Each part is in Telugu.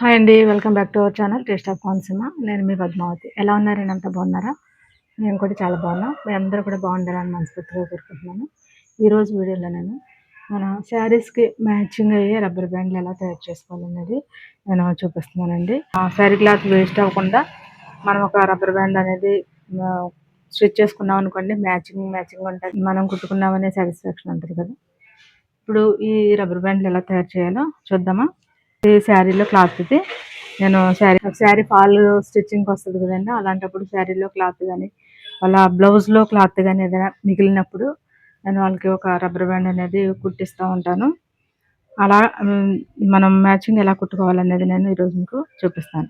హాయ్ అండి. Welcome back to our channel taste of Konaseema. నేను మీ పద్మావతి. ఎలా ఉన్నారండి? అంతా బాగున్నారా? నేను కూడా చాలా బాగున్నా. మీ అందరూ కూడా బాగుండాలని మనస్ఫూర్తిగా కోరుకుంటున్నాను. ఈరోజు వీడియోలో మన శారీస్‌కి మ్యాచింగ్ అయ్యే రబ్బర్ బ్యాండ్లు ఎలా తయారు చేసుకోవాలనేది నేను చూపిస్తున్నానండి. ఆ శారీ క్లాత్ వేస్ట్ అవ్వకుండా మనం ఒక రబ్బర్ బ్యాండ్ అనేది స్టిచ్ చేసుకున్నాం అనుకోండి, మ్యాచింగ్ ఉంటుంది. మనం కుట్టుకున్నామనే సాటిస్ఫాక్షన్ ఉంటుంది కదా. ఇప్పుడు ఈ రబ్బర్ బ్యాండ్లు ఎలా తయారు చేయాలో చూద్దామా? ఈ శారీలో క్లాత్ ఇది నేను శారీ ఫాల్ స్టిచ్చింగ్కి వస్తుంది కదండి. అలాంటప్పుడు శారీలో క్లాత్ కానీ వాళ్ళ బ్లౌజ్లో క్లాత్ కానీ ఏదైనా మిగిలినప్పుడు నేను వాళ్ళకి ఒక రబ్బర్ బ్యాండ్ అనేది కుట్టిస్తూ ఉంటాను. అలా మనం మ్యాచింగ్ ఎలా కుట్టుకోవాలనేది నేను ఈరోజు మీకు చూపిస్తాను.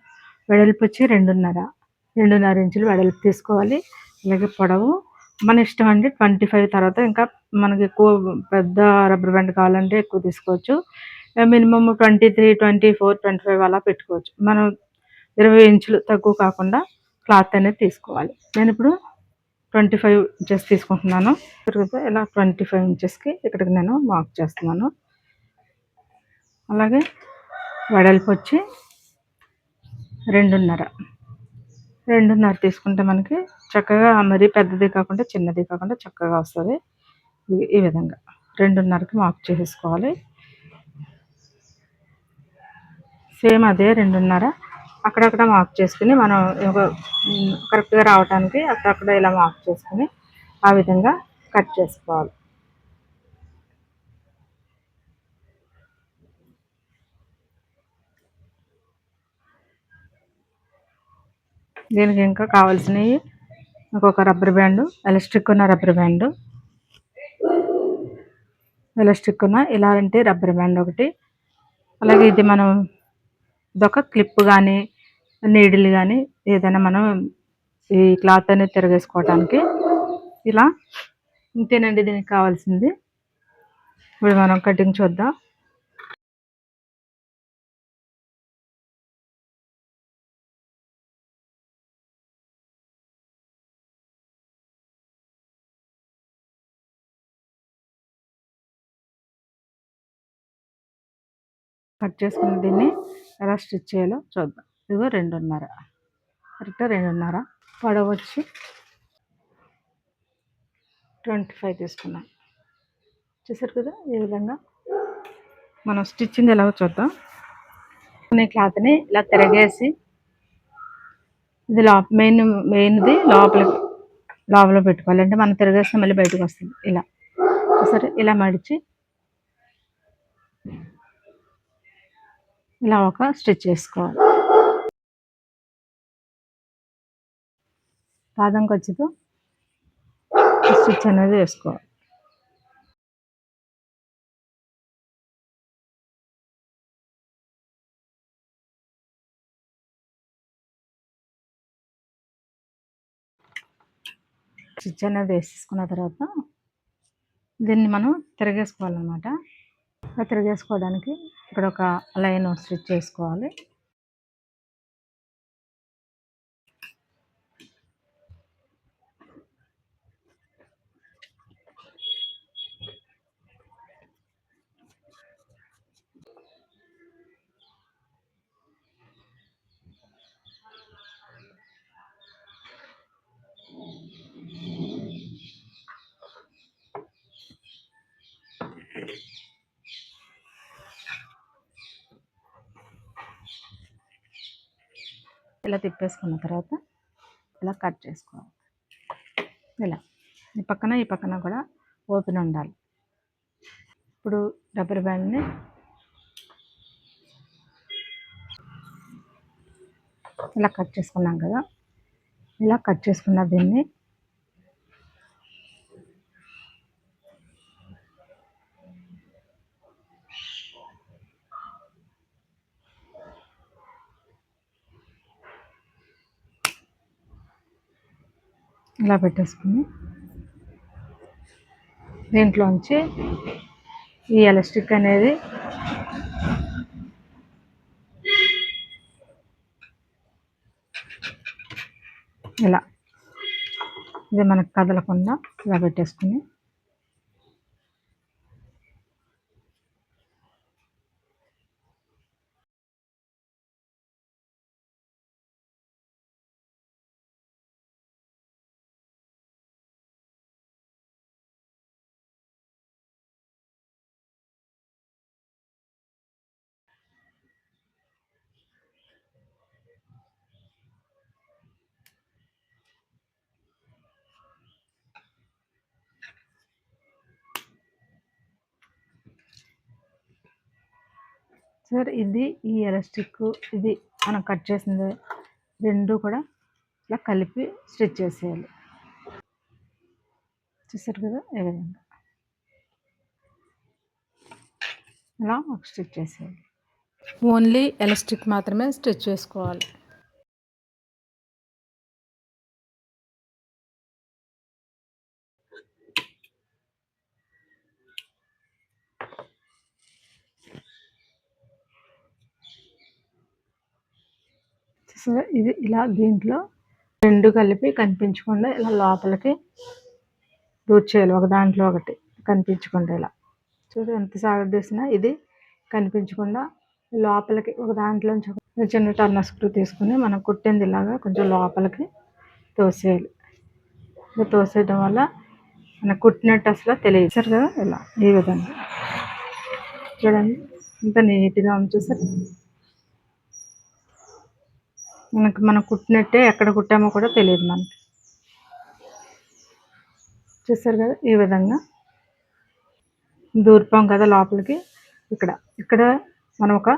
వెడల్పు వచ్చి 2.5 ఇంచులు వెడల్పు తీసుకోవాలి. అలాగే పొడవు మన ఇష్టం అండి. 25 తర్వాత ఇంకా మనకి ఎక్కువ పెద్ద రబ్బర్ బ్యాండ్ కావాలంటే ఎక్కువ తీసుకోవచ్చు. మినిమమ్ 23, 24, 25 అలా పెట్టుకోవచ్చు. మనం 20 ఇంచులు తక్కువ కాకుండా క్లాత్ అనేది తీసుకోవాలి. నేను ఇప్పుడు 25 ఇంచెస్ తీసుకుంటున్నాను. తర్వాత ఇలా 25 ఇంచెస్కి ఇక్కడికి నేను మార్క్ చేస్తున్నాను. అలాగే వెడల్పు వచ్చి 2.5 తీసుకుంటే మనకి చక్కగా మరీ పెద్దది కాకుండా చిన్నది కాకుండా చక్కగా వస్తుంది. ఈ విధంగా 2.5కి మార్క్ చేసేసుకోవాలి. సేమ్ అదే 2.5 అక్కడక్కడ మార్క్ చేసుకుని మనం కరెక్ట్గా రావడానికి అక్కడక్కడ ఇలా మార్క్ చేసుకుని ఆ విధంగా కట్ చేసుకోవాలి. దీనికి ఇంకా కావాల్సినవి ఒక రబ్బర్ బ్యాండు, ఎలాస్టిక్ ఉన్న రబ్బర్ బ్యాండు, ఇలాంటి రబ్బర్ బ్యాండ్ ఒకటి, అలాగే ఇది మనం ఇదొక క్లిప్ కానీ నీడిల్ కానీ ఏదైనా మనం ఈ క్లాత్ అనేది తిరగేసుకోవడానికి ఇలా ఇంతేనండి దీనికి కావాల్సింది. ఇప్పుడు మనం కటింగ్ చూద్దాం. కట్ చేసుకున్న దీన్ని ఎలా స్టిచ్ చేయాలో చూద్దాం. ఇదిగో 2.5 కరెక్ట్గా 2.5 పొడవు వచ్చి 25 తీసుకున్నాం. చూసారు కదా. ఈ విధంగా మనం స్టిచ్చింగ్ ఎలాగో చూద్దాం. క్లాత్ని ఇలా తిరగేసి ఇది మెయిన్ది లోపల పెట్టుకోవాలి. అంటే మనం తిరగేస్తే మళ్ళీ బయటకు వస్తుంది. ఇలా సరే ఇలా మడిచి ఇలా ఒక స్టిచ్ చేసుకోవాలి. పాదం ఖర్చుతో స్టిచ్ అనేది వేసుకోవాలి. స్టిచ్ అనేది వేసేసుకున్న తర్వాత దీన్ని మనం తిరగేసుకోవాలన్నమాట. తిరగేసుకోవడానికి ఇక్కడ ఒక లైన్ స్టిచ్ చేసుకోవాలి. ఇలా తిప్పేసుకున్న తర్వాత ఇలా కట్ చేసుకోవాలి. ఇలా ఈ పక్కన కూడా ఓపెన్ ఉండాలి. ఇప్పుడు రబ్బర్ బ్యాండ్ని ఇలా కట్ చేసుకున్నాం కదా. ఇలా కట్ చేసుకున్న దీన్ని ఇలా పెట్టేసుకుని దీంట్లోంచి ఈ ఎలాస్టిక్ అనేది ఇలా ఇది మనకు కదలకుండా ఇలా పెట్టేసుకుని సార్ ఇది ఈ ఎలాస్టిక్ ఇది మనం కట్ చేసింది రెండు కూడా ఇలా కలిపి స్టిచ్ చేసేయాలి. చూసారు కదా ఈ విధంగా ఇలా ఒక స్టిచ్ చేసేయాలి. ఓన్లీ ఎలాస్టిక్ మాత్రమే స్టిచ్ చేసుకోవాలి. చూసారా ఇది ఇలా దీంట్లో రెండు కలిపి కనిపించకుండా ఇలా లోపలికి దూర్చేయాలి, ఒక దాంట్లో ఒకటి కనిపించకుండా. ఇలా చూడు ఎంత సాగదీసినా ఇది కనిపించకుండా లోపలికి ఒక దాంట్లోంచి చిన్న టర్నర్ స్క్రూ తీసుకుని మనం కుట్టింది ఇలాగా కొంచెం లోపలికి తోసేయాలి. ఇలా తోసేయడం వల్ల మనకు కుట్టినట్టు అసలు తెలియదు. సార్ కదా ఇలా ఈ విధంగా చూడండి ఎంత నీట్గా ఉంది. చూసారు మనం కుట్టినట్టే, ఎక్కడ కుట్టామో కూడా తెలియదు మనకి. చూసారు కదా ఈ విధంగా దూర్పాం కదా లోపలికి. ఇక్కడ మనం ఒక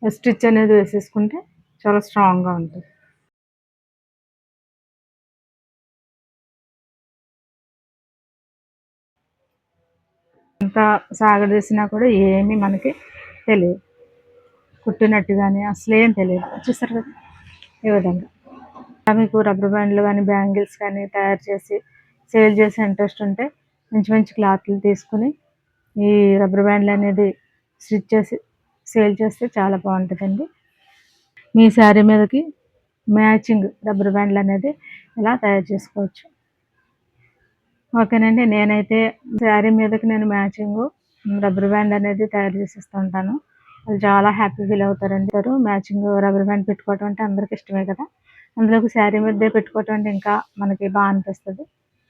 స్టిచ్ అనేది వేసేసుకుంటే చాలా స్ట్రాంగ్గా ఉంటుంది. ఎంత సాగదీసినా కూడా ఏమీ మనకి తెలియదు, కుట్టినట్టు కానీ అసలు ఏం తెలియదు. చూసారు కదా ఈ విధంగా. మీకు రబ్బర్ బ్యాండ్లు కానీ బ్యాంగిల్స్ కానీ తయారు చేసి సేల్ చేసే ఇంట్రెస్ట్ ఉంటే మంచి మంచి క్లాత్లు తీసుకుని ఈ రబ్బర్ బ్యాండ్లు అనేది స్టిచ్ చేసి సేల్ చేస్తే చాలా బాగుంటుందండి. మీ శారీ మీదకి మ్యాచింగ్ రబ్బర్ బ్యాండ్లు అనేది ఇలా తయారు చేసుకోవచ్చు. ఓకేనండి, నేనైతే శారీ మీదకి నేను మ్యాచింగ్ రబ్బర్ బ్యాండ్ అనేది తయారు చేసి ఇస్తూ ఉంటాను. వాళ్ళు చాలా హ్యాపీ ఫీల్ అవుతారండి. మ్యాచింగ్ రబ్బర్ బ్యాండ్ పెట్టుకోవటం అంటే అందరికి ఇష్టమే కదా, అందులోకి శారీ మీదే పెట్టుకోవటం అంటే ఇంకా మనకి బాగా అనిపిస్తుంది.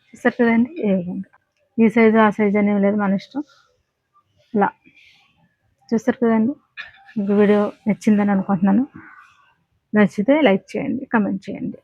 చూస్తారు కదండి ఏ విధంగా, ఈ సైజు ఆ సైజు అనేవి లేదు, మన ఇష్టం. ఇలా చూస్తారు కదండి. మీకు వీడియో నచ్చిందని అనుకుంటున్నాను. నచ్చితే లైక్ చేయండి, కమెంట్ చేయండి.